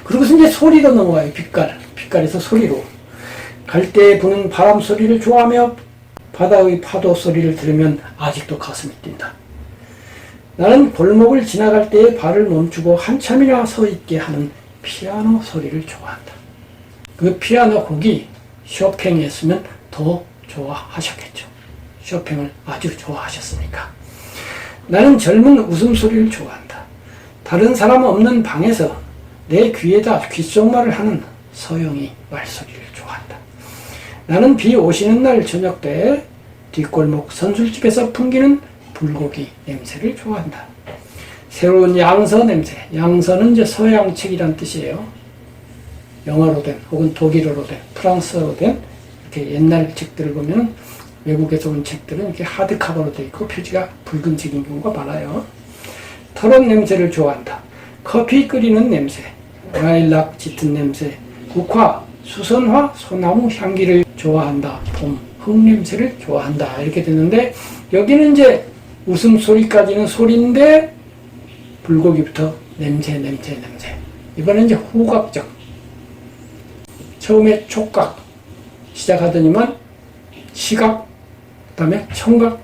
그러고서 이제 소리로 넘어가요. 빛깔에서 소리로. 갈대에 부는 바람 소리를 좋아하며 바다의 파도 소리를 들으면 아직도 가슴이 뛴다. 나는 골목을 지나갈 때에 발을 멈추고 한참이나 서 있게 하는 피아노 소리를 좋아한다. 그 피아노 곡이 쇼팽이었으면 더 좋아하셨겠죠. 쇼팽을 아주 좋아하셨으니까. 나는 젊은 웃음소리를 좋아한다. 다른 사람 없는 방에서 내 귀에다 귓속말을 하는 서영이 말소리를 좋아한다. 나는 비 오시는 날 저녁 때 뒷골목 선술집에서 풍기는 불고기 냄새를 좋아한다. 새로운 양서 냄새. 양서는 이제 서양책이란 뜻이에요. 영어로 된 혹은 독일어로 된 프랑스어로 된 이렇게 옛날 책들을 보면 외국에서 온 책들은 이렇게 하드카버로 되어 있고 표지가 붉은색인 경우가 많아요. 털옷 냄새를 좋아한다. 커피 끓이는 냄새, 라일락 짙은 냄새, 국화, 수선화, 소나무 향기를 좋아한다. 봄, 흙냄새를 좋아한다. 이렇게 되는데 여기는 이제 웃음소리까지는 소리인데 불고기부터 냄새. 이번엔 이제 후각적. 처음에 촉각 시작하더니만 시각, 그 다음에 청각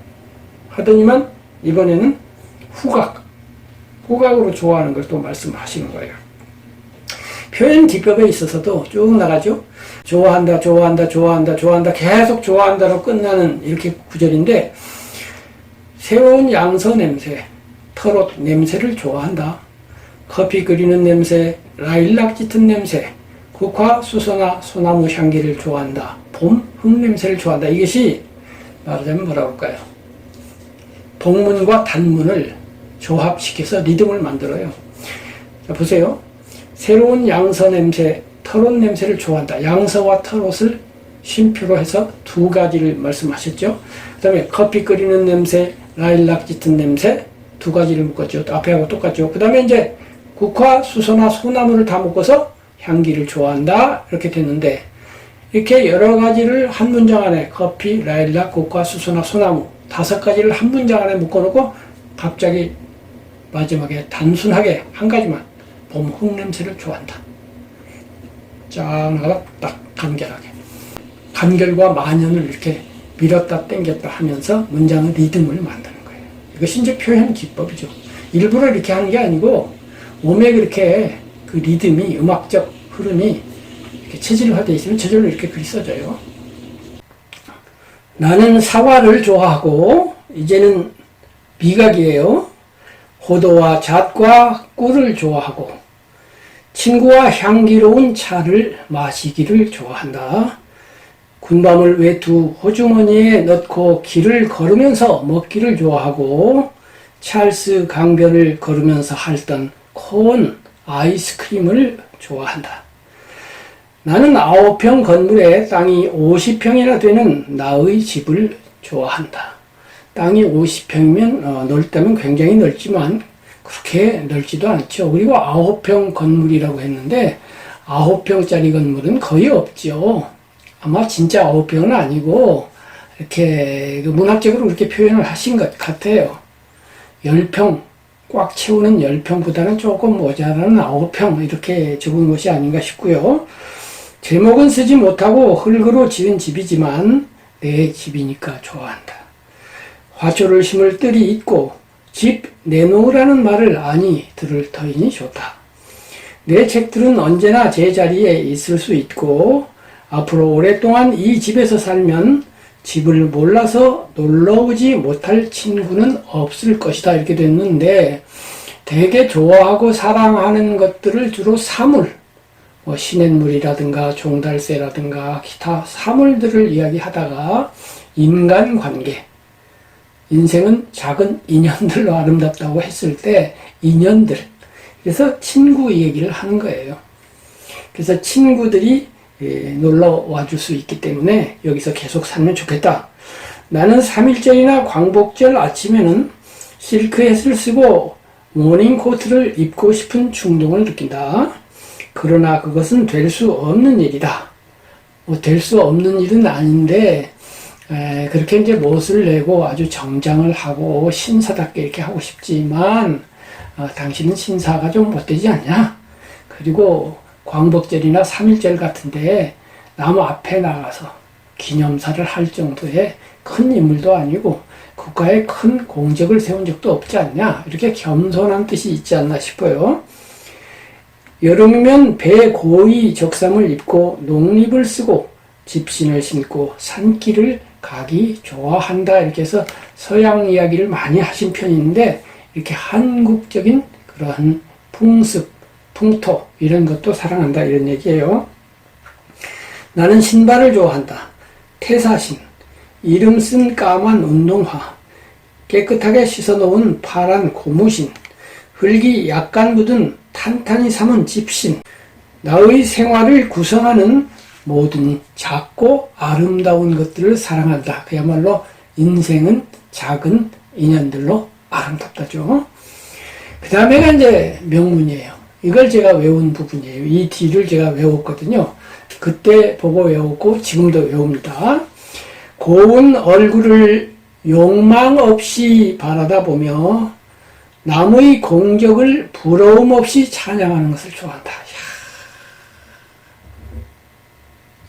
하더니만 이번에는 후각으로 좋아하는 걸 또 말씀하시는 거예요. 표현 기법에 있어서도 쭉 나가죠. 좋아한다 계속 좋아한다로 끝나는 이렇게 구절인데 새로운 양서 냄새, 털옷 냄새를 좋아한다. 커피 끓이는 냄새, 라일락 짙은 냄새, 국화, 수선화, 소나무 향기를 좋아한다. 봄, 흙냄새를 좋아한다. 이것이 말하자면 뭐라고 할까요? 복문과 단문을 조합시켜서 리듬을 만들어요. 자, 보세요. 새로운 양서 냄새, 털옷 냄새를 좋아한다. 양서와 털옷을 쉼표로 해서 두 가지를 말씀하셨죠. 그 다음에 커피 끓이는 냄새, 라일락 짙은 냄새 두 가지를 묶었죠. 앞에하고 똑같죠. 그 다음에 이제 국화, 수선화, 소나무를 다 묶어서 향기를 좋아한다. 이렇게 됐는데 이렇게 여러 가지를 한 문장 안에 커피, 라일락, 국화, 수선화, 소나무 5가지를 한 문장 안에 묶어놓고 갑자기 마지막에 단순하게 한 가지만 봄 흙냄새를 좋아한다. 쫙 나가 딱 간결하게. 간결과 만연을 이렇게 밀었다 당겼다 하면서 문장의 리듬을 만드는 거예요. 이것이 이제 표현 기법이죠. 일부러 이렇게 하는 게 아니고 몸에 그렇게 그 리듬이 음악적 흐름이 이렇게 체질화되어 있으면 저절로 이렇게 글이 써져요. 나는 사과를 좋아하고 이제는 미각이에요. 호도와 잣과 꿀을 좋아하고 친구와 향기로운 차를 마시기를 좋아한다. 군밤을 외투 호주머니에 넣고 길을 걸으면서 먹기를 좋아하고 찰스 강변을 걸으면서 핥던 콘 아이스크림을 좋아한다. 나는 9평 건물에 땅이 50평이나 되는 나의 집을 좋아한다. 땅이 50평이면 넓다면 굉장히 넓지만 그렇게 넓지도 않죠. 그리고 9평 건물이라고 했는데 9평짜리 건물은 거의 없죠. 아마 진짜 9평은 아니고 이렇게 문학적으로 그렇게 표현을 하신 것 같아요. 10평 꽉 채우는 10평보다는 조금 모자라는 9평 이렇게 적은 것이 아닌가 싶고요. 제목은 쓰지 못하고 흙으로 지은 집이지만 내 집이니까 좋아한다. 화초를 심을 뜰이 있고 집 내놓으라는 말을 아니 들을 터이니 좋다. 내 책들은 언제나 제자리에 있을 수 있고 앞으로 오랫동안 이 집에서 살면 집을 몰라서 놀러오지 못할 친구는 없을 것이다. 이렇게 됐는데 되게 좋아하고 사랑하는 것들을 주로 사물, 시냇물이라든가 종달새라든가 기타 사물들을 이야기하다가 인간관계, 인생은 작은 인연들로 아름답다고 했을 때 인연들, 그래서 친구 얘기를 하는 거예요. 그래서 친구들이 놀러 와줄 수 있기 때문에 여기서 계속 살면 좋겠다. 나는 3.1절이나 광복절 아침에는 실크햇을 쓰고 모닝코트를 입고 싶은 충동을 느낀다. 그러나 그것은 될 수 없는 일이다. 될 수 없는 일은 아닌데 그렇게 이제 멋을 내고 아주 정장을 하고 신사답게 이렇게 하고 싶지만 당신은 신사가 좀 못되지 않냐? 그리고 광복절이나 3.1절 같은데 나무 앞에 나가서 기념사를 할 정도의 큰 인물도 아니고 국가에 큰 공적을 세운 적도 없지 않냐, 이렇게 겸손한 뜻이 있지 않나 싶어요. 여름이면 배에 고이 적삼을 입고 농립을 쓰고 집신을 신고 산길을 가기 좋아한다, 이렇게 해서 서양 이야기를 많이 하신 편인데 이렇게 한국적인 그러한 풍습, 풍토 이런 것도 사랑한다, 이런 얘기예요. 나는 신발을 좋아한다. 태사신, 이름 쓴 까만 운동화, 깨끗하게 씻어놓은 파란 고무신, 흙이 약간 묻은 탄탄히 삼은 집신, 나의 생활을 구성하는 모든 작고 아름다운 것들을 사랑한다. 그야말로 인생은 작은 인연들로 아름답다죠. 그 다음에가 이제 명문이에요. 이걸 제가 외운 부분이에요. 이 뒤를 제가 외웠거든요. 그때 보고 외웠고 지금도 외웁니다. 고운 얼굴을 욕망 없이 바라다 보며 남의 공적을 부러움 없이 찬양하는 것을 좋아한다.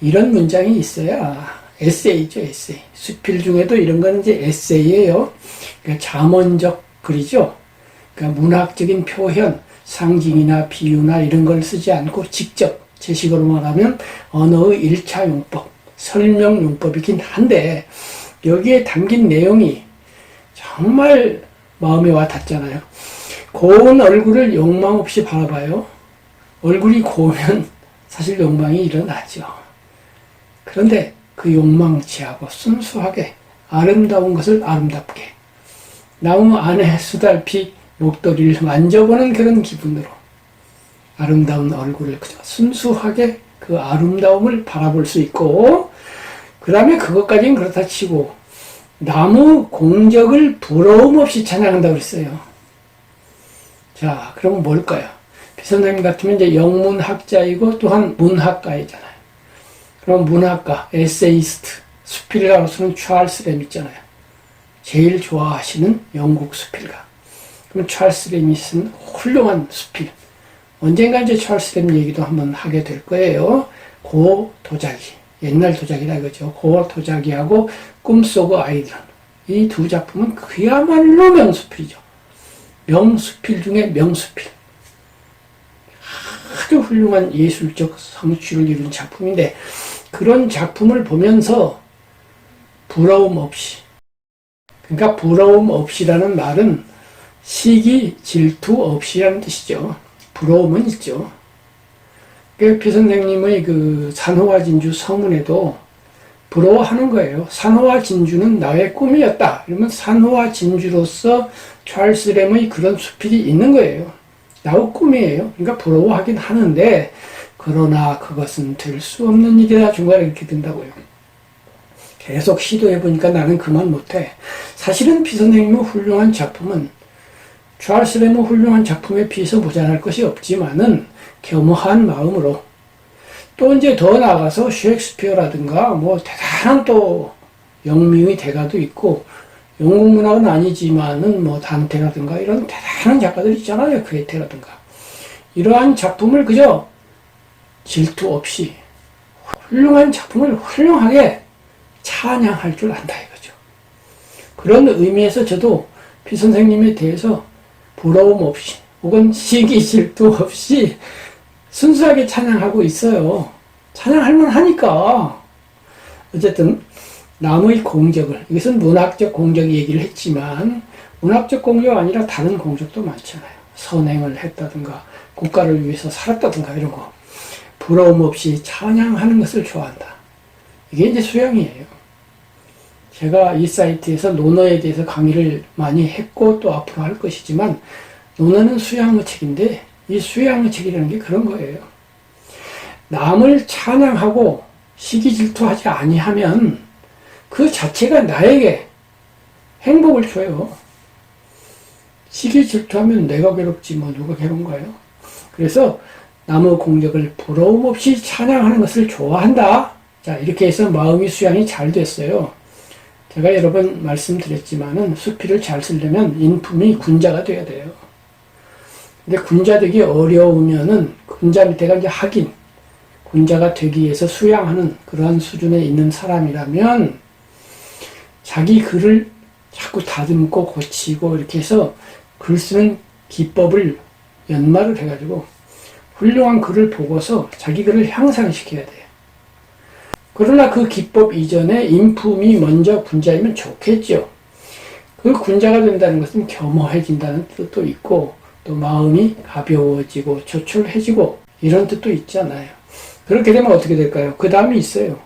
이런 문장이 있어야 에세이죠, 에세이. 수필 중에도 이런 거는 이제 에세이예요. 그러니까 잠언적 글이죠. 그러니까 문학적인 표현, 상징이나 비유나 이런 걸 쓰지 않고 직접 제식으로 말하면 언어의 1차 용법, 설명 용법이긴 한데 여기에 담긴 내용이 정말 마음에 와 닿잖아요. 고운 얼굴을 욕망 없이 바라봐요. 얼굴이 고우면 사실 욕망이 일어나죠. 그런데 그 욕망치하고 순수하게 아름다운 것을 아름답게, 나무 안에 수달피 목도리를 만져보는 그런 기분으로 아름다운 얼굴을 그저 순수하게 그 아름다움을 바라볼 수 있고, 그 다음에 그것까지는 그렇다 치고 나무 공적을 부러움 없이 찬양한다고 그랬어요. 자, 그럼 뭘까요? 비선생님 같으면 이제 영문학자이고 또한 문학가이잖아요. 그럼 문학가, 에세이스트, 수필가로서는 찰스 램 있잖아요. 제일 좋아하시는 영국 수필가. 그럼 찰스 램이 쓴 훌륭한 수필. 언젠가 이제 찰스 램 얘기도 한번 하게 될 거예요. 고 도자기. 옛날 도자기다 이거죠. 고 도자기하고 꿈속의 아이들. 이 두 작품은 그야말로 명수필이죠. 명수필 중에 명수필. 아주 훌륭한 예술적 성취를 이룬 작품인데 그런 작품을 보면서 부러움 없이, 그러니까 부러움 없이라는 말은 시기 질투 없이라는 뜻이죠. 부러움은 있죠. 피 선생님의 그 산호와 진주 서문에도 부러워하는 거예요. 산호와 진주는 나의 꿈이었다. 이러면 산호와 진주로서 찰스 램의 그런 수필이 있는 거예요. 나의 꿈이에요. 그러니까 부러워하긴 하는데 그러나 그것은 될 수 없는 일이다. 중간에 이렇게 된다고요. 계속 시도해보니까 나는 그만 못해. 사실은 피 선생님의 훌륭한 작품은 찰스 램의 훌륭한 작품에 비해서 모자랄 것이 없지만은 겸허한 마음으로, 또 이제 더 나아가서 셰익스피어라든가 뭐 대단한 또 영미의 대가도 있고, 영국 문학은 아니지만은 뭐 단테라든가 이런 대단한 작가들 있잖아요. 그레테라든가. 이러한 작품을 그저 질투 없이 훌륭한 작품을 훌륭하게 찬양할 줄 안다 이거죠. 그런 의미에서 저도 피 선생님에 대해서 부러움 없이 혹은 시기 질투 없이 순수하게 찬양하고 있어요. 찬양할 만하니까. 어쨌든 남의 공적을, 이것은 문학적 공적 얘기를 했지만 문학적 공적 아니라 다른 공적도 많잖아요. 선행을 했다든가 국가를 위해서 살았다든가 이런 거 부러움 없이 찬양하는 것을 좋아한다. 이게 이제 수양이에요. 제가 이 사이트에서 논어에 대해서 강의를 많이 했고 또 앞으로 할 것이지만 논어는 수양의 책인데 이 수양의 책이라는 게 그런 거예요. 남을 찬양하고 시기 질투하지 아니하면 그 자체가 나에게 행복을 줘요. 시기 질투하면 내가 괴롭지 뭐 누가 괴로운가요? 그래서 남의 공적을 부러움 없이 찬양하는 것을 좋아한다. 자, 이렇게 해서 마음의 수양이 잘 됐어요. 제가 여러 번 말씀드렸지만은 수필을 잘 쓰려면 인품이 군자가 돼야 돼요. 근데 군자 되기 어려우면은 군자 밑에가 이제 학인, 군자가 되기 위해서 수양하는 그러한 수준에 있는 사람이라면 자기 글을 자꾸 다듬고 고치고 이렇게 해서 글 쓰는 기법을 연마를 해가지고 훌륭한 글을 보고서 자기 글을 향상시켜야 돼요. 그러나 그 기법 이전에 인품이 먼저 군자이면 좋겠죠. 그 군자가 된다는 것은 겸허해진다는 뜻도 있고 또 마음이 가벼워지고 조촐해지고 이런 뜻도 있잖아요. 그렇게 되면 어떻게 될까요? 그 다음이 있어요.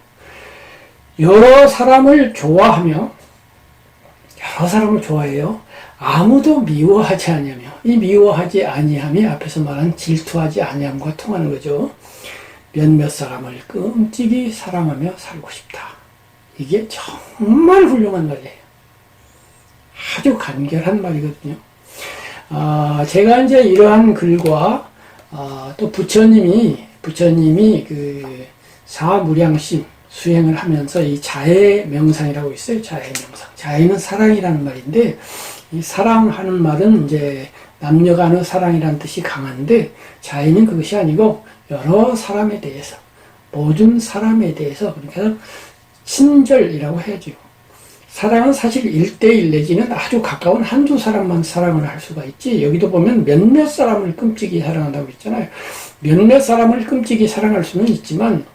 여러 사람을 좋아하며 여러 사람을 좋아해요. 아무도 미워하지 아니하며 이 미워하지 아니함이 앞에서 말한 질투하지 아니함과 통하는 거죠. 몇몇 사람을 끔찍이 사랑하며 살고 싶다. 이게 정말 훌륭한 말이에요. 아주 간결한 말이거든요. 제가 이제 이러한 글과 또 부처님이 그 사무량심 수행을 하면서 이 자해 명상이라고 있어요. 자해 명상. 자해는 사랑이라는 말인데 이 사랑하는 말은 이제 남녀 간의 사랑이라는 뜻이 강한데 자해는 그것이 아니고 여러 사람에 대해서 모든 사람에 대해서 그러니까 친절이라고 해야죠. 사랑은 사실 1대1 내지는 아주 가까운 한두 사람만 사랑을 할 수가 있지. 여기도 보면 몇몇 사람을 끔찍이 사랑한다고 했잖아요. 몇몇 사람을 끔찍이 사랑할 수는 있지만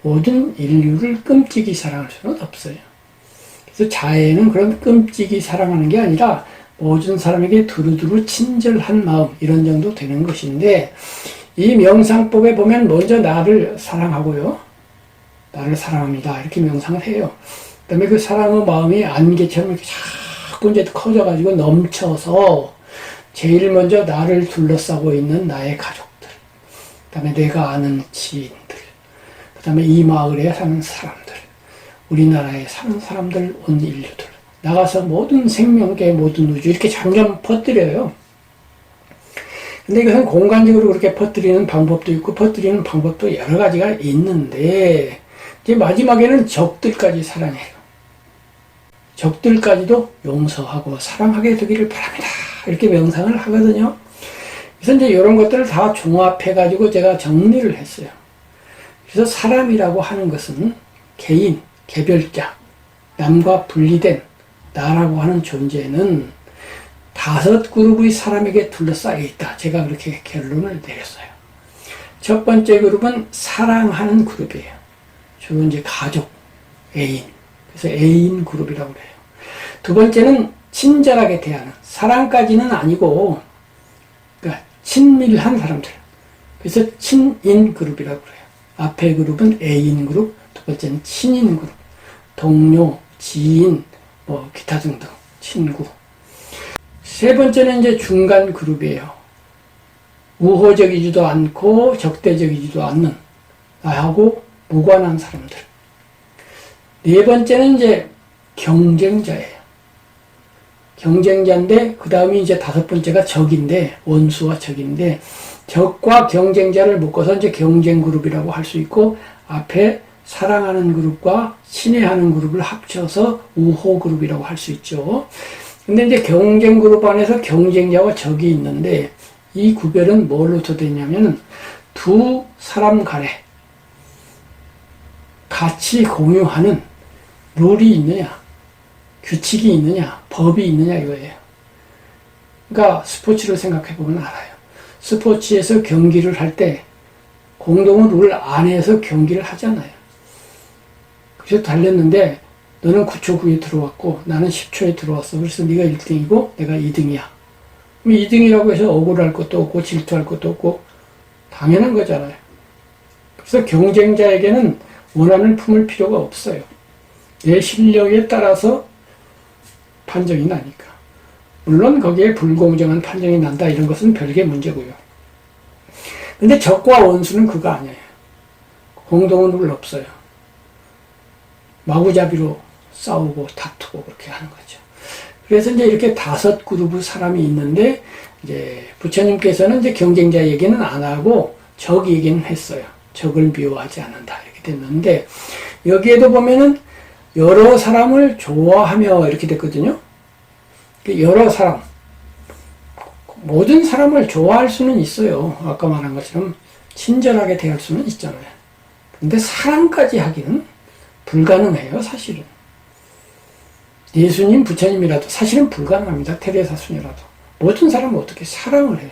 모든 인류를 끔찍이 사랑할 수는 없어요. 그래서 자애는 그런 끔찍이 사랑하는 게 아니라 모든 사람에게 두루두루 친절한 마음 이런 정도 되는 것인데 이 명상법에 보면 먼저 나를 사랑하고요. 나를 사랑합니다. 이렇게 명상을 해요. 그 다음에 그 사랑의 마음이 안개처럼 이렇게 자꾸 이제 커져가지고 넘쳐서 제일 먼저 나를 둘러싸고 있는 나의 가족들, 그 다음에 내가 아는 지인들, 그 다음에 이 마을에 사는 사람들, 우리나라에 사는 사람들, 온 인류들, 나가서 모든 생명계, 모든 우주 이렇게 점점 퍼뜨려요. 근데 이것은 공간적으로 그렇게 퍼뜨리는 방법도 있고 퍼뜨리는 방법도 여러 가지가 있는데 이제 마지막에는 적들까지 사랑해요. 적들까지도 용서하고 사랑하게 되기를 바랍니다. 이렇게 명상을 하거든요. 그래서 이제 이런 것들을 다 종합해가지고 제가 정리를 했어요. 그래서 사람이라고 하는 것은 개인, 개별자, 남과 분리된 나라고 하는 존재는 5그룹의 사람에게 둘러싸여 있다. 제가 그렇게 결론을 내렸어요. 첫 번째 그룹은 사랑하는 그룹이에요. 주로 이제 가족, 애인. 그래서 애인 그룹이라고 그래요. 두 번째는 친절하게 대하는, 사랑까지는 아니고, 그러니까 친밀한 사람들. 그래서 친인 그룹이라고 그래요. 앞에 그룹은 애인 그룹, 두 번째는 친인 그룹, 동료, 지인, 뭐 기타 등등, 친구. 세 번째는 이제 중간 그룹이에요. 우호적이지도 않고 적대적이지도 않는 나하고 무관한 사람들. 네 번째는 이제 경쟁자예요. 경쟁자인데 그 다음이 이제 5번째가 적인데 원수와 적인데 적과 경쟁자를 묶어서 이제 경쟁 그룹이라고 할 수 있고 앞에 사랑하는 그룹과 친애하는 그룹을 합쳐서 우호 그룹이라고 할 수 있죠. 근데 이제 경쟁 그룹 안에서 경쟁자와 적이 있는데 이 구별은 뭘로부터 되냐면은 두 사람 간에 같이 공유하는 룰이 있느냐, 규칙이 있느냐, 법이 있느냐 이거예요. 그러니까 스포츠를 생각해 보면 알아요. 스포츠에서 경기를 할 때 공동의 룰 안에서 경기를 하잖아요. 그래서 달렸는데 너는 9초 후에 들어왔고 나는 10초에 들어왔어. 그래서 네가 1등이고 내가 2등이야. 그럼 2등이라고 해서 억울할 것도 없고 질투할 것도 없고 당연한 거잖아요. 그래서 경쟁자에게는 원한을 품을 필요가 없어요. 내 실력에 따라서 판정이 나니까. 물론 거기에 불공정한 판정이 난다 이런 것은 별개의 문제고요. 근데 적과 원수는 그거 아니에요. 공동은 룰 없어요. 마구잡이로 싸우고 다투고 그렇게 하는 거죠. 그래서 이제 이렇게 5그룹의 사람이 있는데 이제 부처님께서는 이제 경쟁자 얘기는 안 하고 적 얘기는 했어요. 적을 미워하지 않는다 이렇게 됐는데 여기에도 보면은 여러 사람을 좋아하며 이렇게 됐거든요. 여러 사람 모든 사람을 좋아할 수는 있어요. 아까 말한 것처럼 친절하게 대할 수는 있잖아요. 근데 사랑까지 하기는 불가능해요, 사실은. 예수님, 부처님이라도 사실은 불가능합니다. 테레사 수녀라도. 모든 사람은 어떻게 사랑을 해요?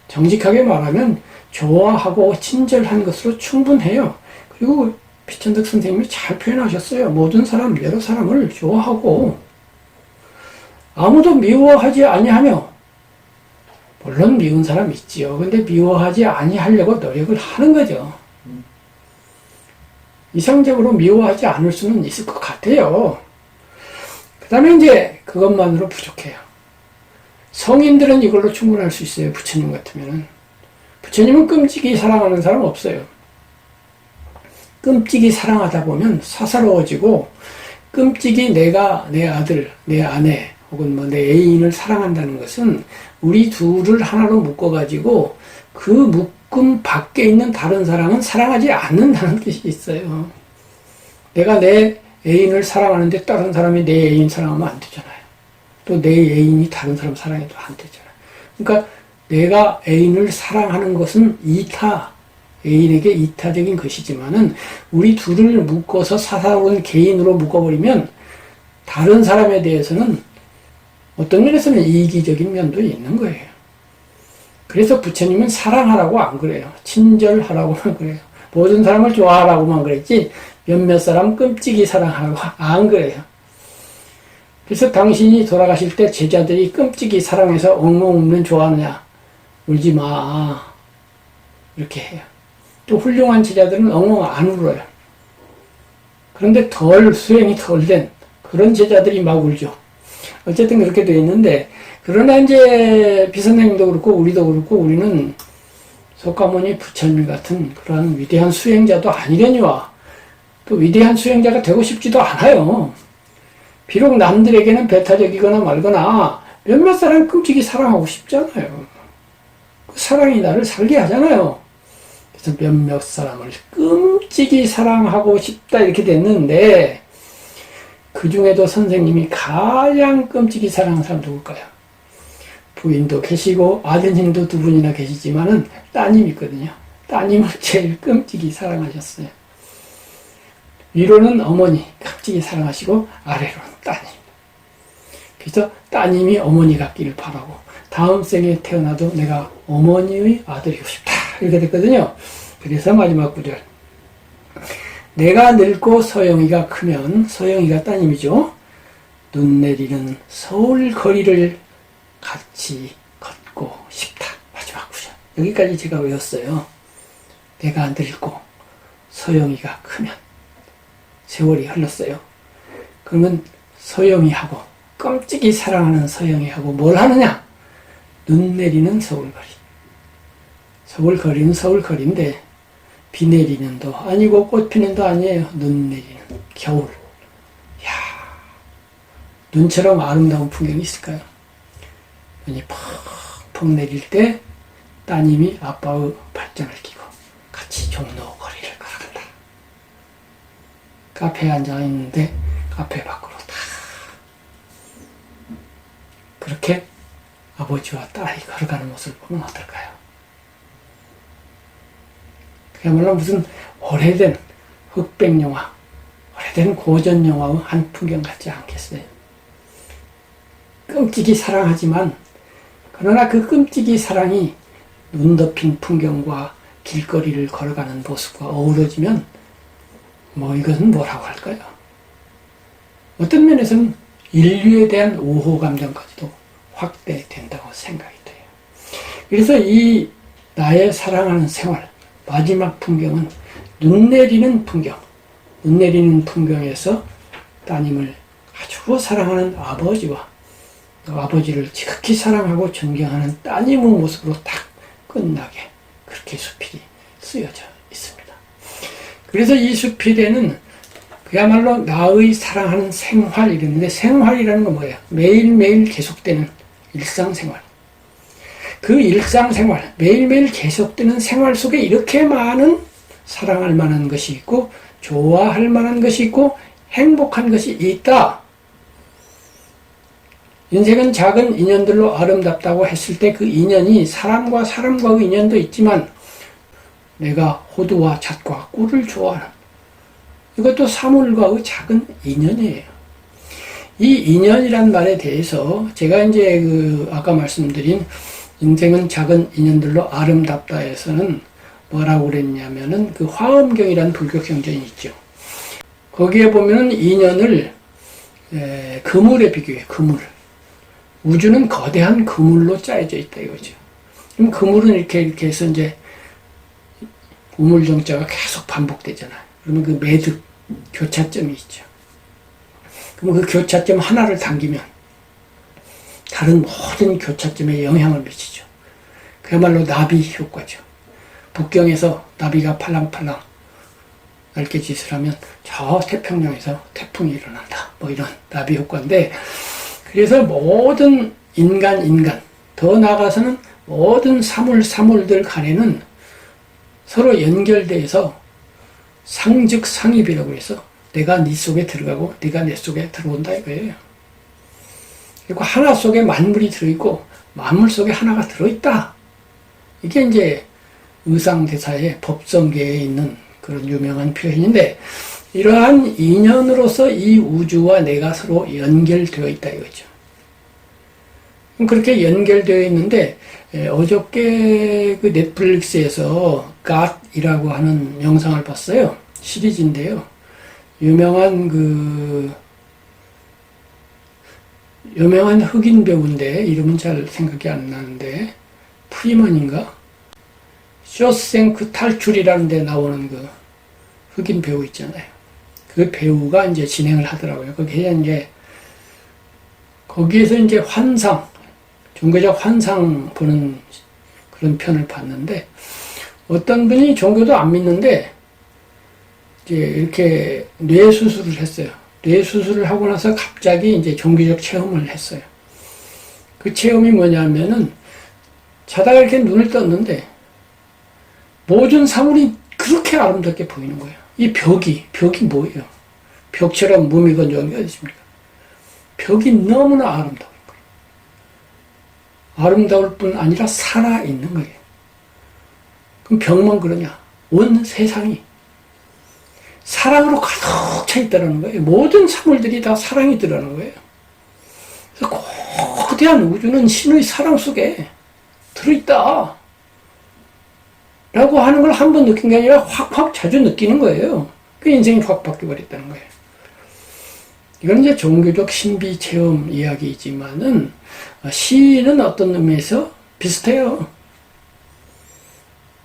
정직하게 말하면 좋아하고 친절한 것으로 충분해요. 그리고 비천득 선생님이 잘 표현하셨어요. 모든 사람, 여러 사람을 좋아하고 아무도 미워하지 아니하며, 물론 미운 사람 있지요. 근데 미워하지 아니하려고 노력을 하는 거죠. 이상적으로 미워하지 않을 수는 있을 것 같아요. 그 다음에 이제 그것만으로 부족해요. 성인들은 이걸로 충분할 수 있어요. 부처님 같으면은. 부처님은 끔찍이 사랑하는 사람 없어요. 끔찍이 사랑하다 보면 사사로워지고, 끔찍이 내가 내 아들, 내 아내 혹은 뭐 내 애인을 사랑한다는 것은 우리 둘을 하나로 묶어가지고 그 묶음 밖에 있는 다른 사람은 사랑하지 않는다는 뜻이 있어요. 내가 내 애인을 사랑하는데 다른 사람이 내 애인 사랑하면 안 되잖아요. 또 내 애인이 다른 사람 사랑해도 안 되잖아요. 그러니까 내가 애인을 사랑하는 것은 애인에게 이타적인 것이지만은 우리 둘을 묶어서 사사로운 개인으로 묶어버리면 다른 사람에 대해서는 어떤 면에서는 이기적인 면도 있는 거예요. 그래서 부처님은 사랑하라고 안 그래요. 친절하라고만 그래요. 모든 사람을 좋아하라고만 그랬지 몇몇 사람 끔찍이 사랑하라고 안 그래요. 그래서 당신이 돌아가실 때 제자들이 끔찍이 사랑해서 엉엉 울면 좋아하느냐? 울지 마. 이렇게 해요. 또 훌륭한 제자들은 엉엉 안 울어요. 그런데 수행이 덜 된 그런 제자들이 막 울죠. 어쨌든 그렇게 되어 있는데, 그러나 이제 비선생님도 그렇고 우리도 그렇고 우리는 석가모니 부처님 같은 그러한 위대한 수행자도 아니려니와 또 위대한 수행자가 되고 싶지도 않아요. 비록 남들에게는 배타적이거나 말거나 몇몇 사람 끔찍이 사랑하고 싶잖아요. 그 사랑이 나를 살게 하잖아요. 그래서 몇몇 사람을 끔찍이 사랑하고 싶다 이렇게 됐는데, 그 중에도 선생님이 가장 끔찍이 사랑하는 사람 누굴까요? 부인도 계시고 아드님도 두 분이나 계시지만은 따님이 있거든요. 따님을 제일 끔찍이 사랑하셨어요. 위로는 어머니 끔찍이 사랑하시고 아래로는 따님. 그래서 따님이 어머니 같기를 바라고 다음 생에 태어나도 내가 어머니의 아들이고 싶다 이렇게 됐거든요. 그래서 마지막 구절, 내가 늙고 서영이가 크면, 서영이가 따님이죠. 눈 내리는 서울 거리를 같이 걷고 싶다. 마지막 구절. 여기까지 제가 외웠어요. 내가 늙고 서영이가 크면, 세월이 흘렀어요. 그러면 서영이하고, 끔찍이 사랑하는 서영이하고 뭘 하느냐? 눈 내리는 서울거리. 서울거리는 서울거리인데 비 내리는 도 아니고 꽃 피는 도 아니에요. 눈 내리는 겨울. 이야, 눈처럼 아름다운 풍경이 있을까요? 눈이 펑펑 내릴 때 따님이 아빠의 발장을 끼고 같이 종로 거리를 걸어간다. 카페에 앉아 있는데 카페 밖으로 다 그렇게 아버지와 딸이 걸어가는 모습을 보면 어떨까요? 그야말로 무슨 오래된 흑백 영화, 오래된 고전 영화의 한 풍경 같지 않겠어요? 끔찍이 사랑하지만, 그러나 그 끔찍이 사랑이 눈 덮인 풍경과 길거리를 걸어가는 모습과 어우러지면 뭐 이것은 뭐라고 할까요? 어떤 면에서는 인류에 대한 우호 감정까지도 확대된다고 생각이 돼요. 그래서 이 나의 사랑하는 생활, 마지막 풍경은 눈 내리는 풍경, 눈 내리는 풍경에서 따님을 아주 사랑하는 아버지와 아버지를 지극히 사랑하고 존경하는 따님의 모습으로 딱 끝나게 그렇게 수필이 쓰여져 있습니다. 그래서 이 수필에는 그야말로 나의 사랑하는 생활 이랬는데, 생활이라는 건 뭐예요? 매일매일 계속되는 일상생활. 그 일상생활, 매일매일 계속되는 생활 속에 이렇게 많은 사랑할 만한 것이 있고 좋아할 만한 것이 있고 행복한 것이 있다. 인생은 작은 인연들로 아름답다고 했을 때 그 인연이 사람과 사람과의 인연도 있지만 내가 호두와 잣과 꿀을 좋아하는 이것도 사물과의 작은 인연이에요. 이 인연이란 말에 대해서 제가 이제 아까 말씀드린 인생은 작은 인연들로 아름답다에서는 뭐라고 그랬냐면은 그 화엄경이라는 불교 경전이 있죠. 거기에 보면은 인연을 그물에 비교해요. 그물. 우주는 거대한 그물로 짜여져 있다 이거죠. 그럼 그물은 이렇게 해서 이제 우물정자가 계속 반복되잖아요. 그러면 그 매듭, 교차점이 있죠. 그럼 그 교차점 하나를 당기면 다른 모든 교차점에 영향을 미치죠. 그야말로 나비 효과죠. 북경에서 나비가 팔랑팔랑 날개짓을 하면 저 태평양에서 태풍이 일어난다. 뭐 이런 나비 효과인데, 그래서 모든 인간, 더 나아가서는 모든 사물들 간에는 서로 연결돼서 상즉상입이라고 해서 내가 네 속에 들어가고 네가 내 속에 들어온다 이거예요. 그리고 하나 속에 만물이 들어있고 만물 속에 하나가 들어있다. 이게 이제 의상대사의 법성계에 있는 그런 유명한 표현인데, 이러한 인연으로서 이 우주와 내가 서로 연결되어 있다 이거죠. 그렇게 연결되어 있는데, 어저께 그 넷플릭스에서 God이라고 하는 영상을 봤어요. 시리즈인데요. 유명한 흑인 배우인데 이름은 잘 생각이 안 나는데, 프리먼인가? 쇼생크 탈출이라는 데 나오는 그 흑인 배우 있잖아요. 그 배우가 이제 진행을 하더라고요. 거기에서 이제 종교적 환상 보는 그런 편을 봤는데, 어떤 분이 종교도 안 믿는데, 이제 이렇게 뇌 수술을 했어요. 뇌 수술을 하고 나서 갑자기 이제 종교적 체험을 했어요. 그 체험이 뭐냐면은, 자다가 이렇게 눈을 떴는데, 모든 사물이 그렇게 아름답게 보이는 거예요. 이 벽이 뭐예요? 벽처럼 무미건조한 게 어디 있습니까? 벽이 너무나 아름다운 거예요. 아름다울 뿐 아니라 살아있는 거예요. 그럼 벽만 그러냐? 온 세상이 사랑으로 가득 차 있다는 거예요. 모든 사물들이 다 사랑이 들어가는 거예요. 그래서 거대한 우주는 신의 사랑 속에 들어있다 라고 하는 걸 한 번 느낀 게 아니라 확 자주 느끼는 거예요. 그 인생이 확 바뀌어버렸다는 거예요. 이건 이제 종교적 신비 체험 이야기이지만은, 시인은 어떤 의미에서 비슷해요.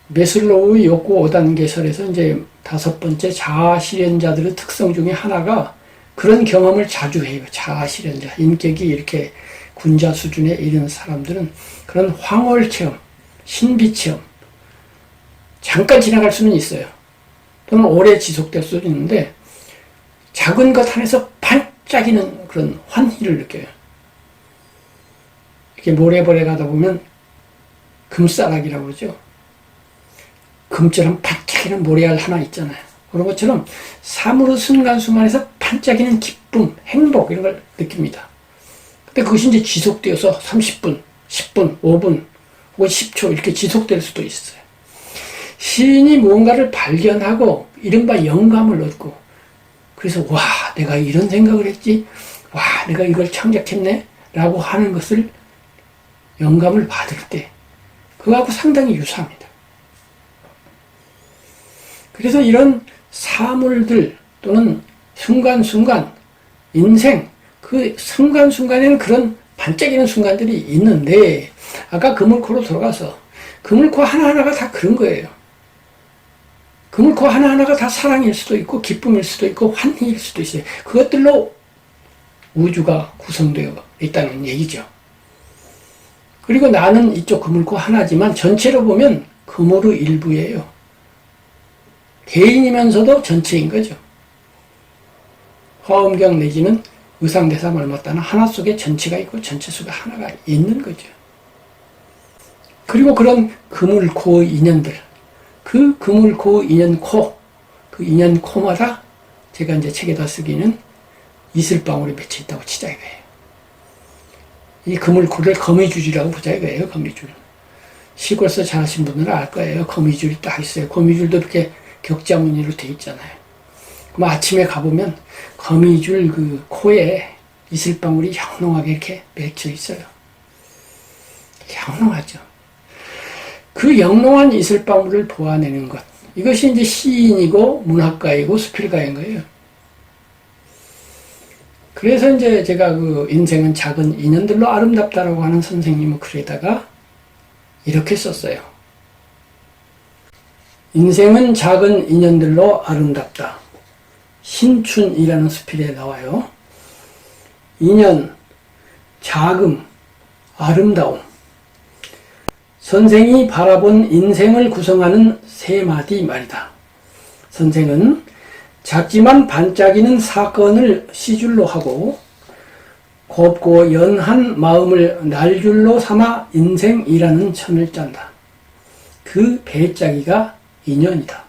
메슬로우의 욕구 5단계설에서 이제 5번째 자아실현자들의 특성 중에 하나가 그런 경험을 자주 해요. 자아실현자. 인격이 이렇게 군자 수준에 이른 사람들은 그런 황홀 체험, 신비 체험, 잠깐 지나갈 수는 있어요. 또는 오래 지속될 수도 있는데, 작은 것 안에서 반짝이는 그런 환희를 느껴요. 이렇게 모래벌에 가다 보면 금싸라기라고 그러죠. 금처럼 반짝이는 모래알 하나 있잖아요. 그런 것처럼 사물의 순간순간에서 반짝이는 기쁨, 행복 이런 걸 느낍니다. 근데 그것이 이제 지속되어서 30분, 10분, 5분 혹은 10초 이렇게 지속될 수도 있어요. 시인이 무언가를 발견하고 이른바 영감을 얻고, 그래서 와 내가 이런 생각을 했지, 와 내가 이걸 창작했네 라고 하는 것을 영감을 받을 때 그거하고 상당히 유사합니다. 그래서 이런 사물들 또는 순간순간 인생, 그 순간순간에는 그런 반짝이는 순간들이 있는데, 아까 그물코로 돌아가서 그물코 하나하나가 다 그런 거예요. 그물코 하나하나가 다 사랑일 수도 있고 기쁨일 수도 있고 환희일 수도 있어요. 그것들로 우주가 구성되어 있다는 얘기죠. 그리고 나는 이쪽 그물코 하나지만 전체로 보면 그물의 일부예요. 개인이면서도 전체인 거죠. 화엄경 내지는 의상대사 말마따는 하나 속에 전체가 있고 전체 속에 하나가 있는 거죠. 그리고 그런 그물코의 인연들, 그 그물코 인연코, 그 인연코마다 제가 이제 책에다 쓰기는 이슬방울이 맺혀 있다고 치자 이거예요. 이 그물코를 거미줄이라고 보자 이거예요. 거미줄. 시골서 잘하신 분들은 알 거예요. 거미줄이 딱 있어요. 거미줄도 이렇게 격자 무늬로 돼 있잖아요. 그럼 아침에 가보면 거미줄 그 코에 이슬방울이 영롱하게 이렇게 맺혀 있어요. 영롱하죠. 그 영롱한 이슬방울을 보아내는 것. 이것이 이제 시인이고 문학가이고 수필가인 거예요. 그래서 이제 제가 그 인생은 작은 인연들로 아름답다라고 하는 선생님의 글에다가 이렇게 썼어요. 인생은 작은 인연들로 아름답다. 신춘이라는 수필에 나와요. 인연, 자금, 아름다움. 선생이 바라본 인생을 구성하는 세 마디 말이다. 선생은 작지만 반짝이는 사건을 시줄로 하고 곱고 연한 마음을 날줄로 삼아 인생이라는 천을 짠다. 그 배짜기가 인연이다.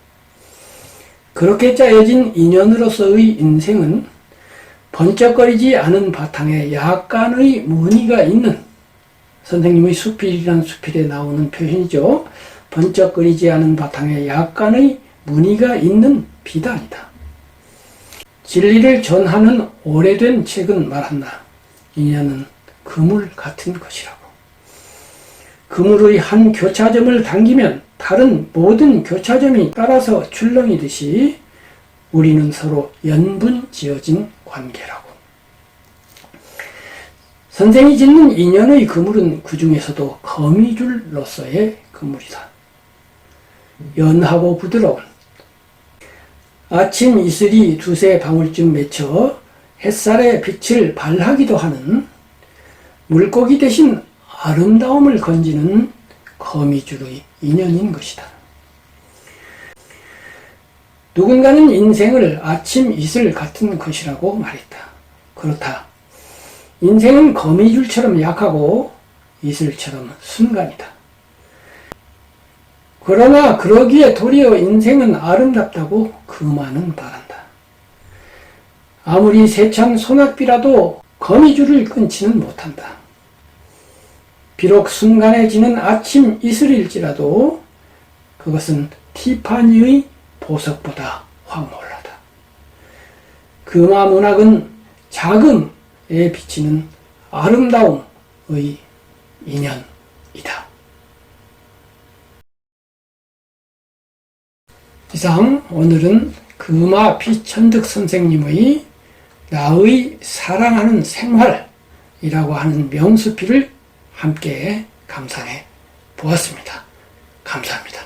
그렇게 짜여진 인연으로서의 인생은 번쩍거리지 않은 바탕에 약간의 무늬가 있는, 선생님의 수필이라는 수필에 나오는 표현이죠. 번쩍거리지 않은 바탕에 약간의 무늬가 있는 비단이다. 진리를 전하는 오래된 책은 말한다. 인연은 그물 같은 것이라고. 그물의 한 교차점을 당기면 다른 모든 교차점이 따라서 출렁이듯이 우리는 서로 연분 지어진 관계라고. 선생이 짓는 인연의 그물은 그 중에서도 거미줄로서의 그물이다. 연하고 부드러운 아침 이슬이 두세 방울쯤 맺혀 햇살의 빛을 발하기도 하는 물고기 대신 아름다움을 건지는 거미줄의 인연인 것이다. 누군가는 인생을 아침 이슬 같은 것이라고 말했다. 그렇다. 인생은 거미줄처럼 약하고 이슬처럼 순간이다. 그러나 그러기에 도리어 인생은 아름답다고 그만은 바란다. 아무리 세찬 소낙비라도 거미줄을 끊지는 못한다. 비록 순간에 지는 아침 이슬일지라도 그것은 티파니의 보석보다 황홀하다. 금화 문학은 자금에 비치는 아름다움의 인연이다. 이상 오늘은 금화 피천득 선생님의 나의 사랑하는 생활이라고 하는 명수필을 함께 감상해 보았습니다. 감사합니다.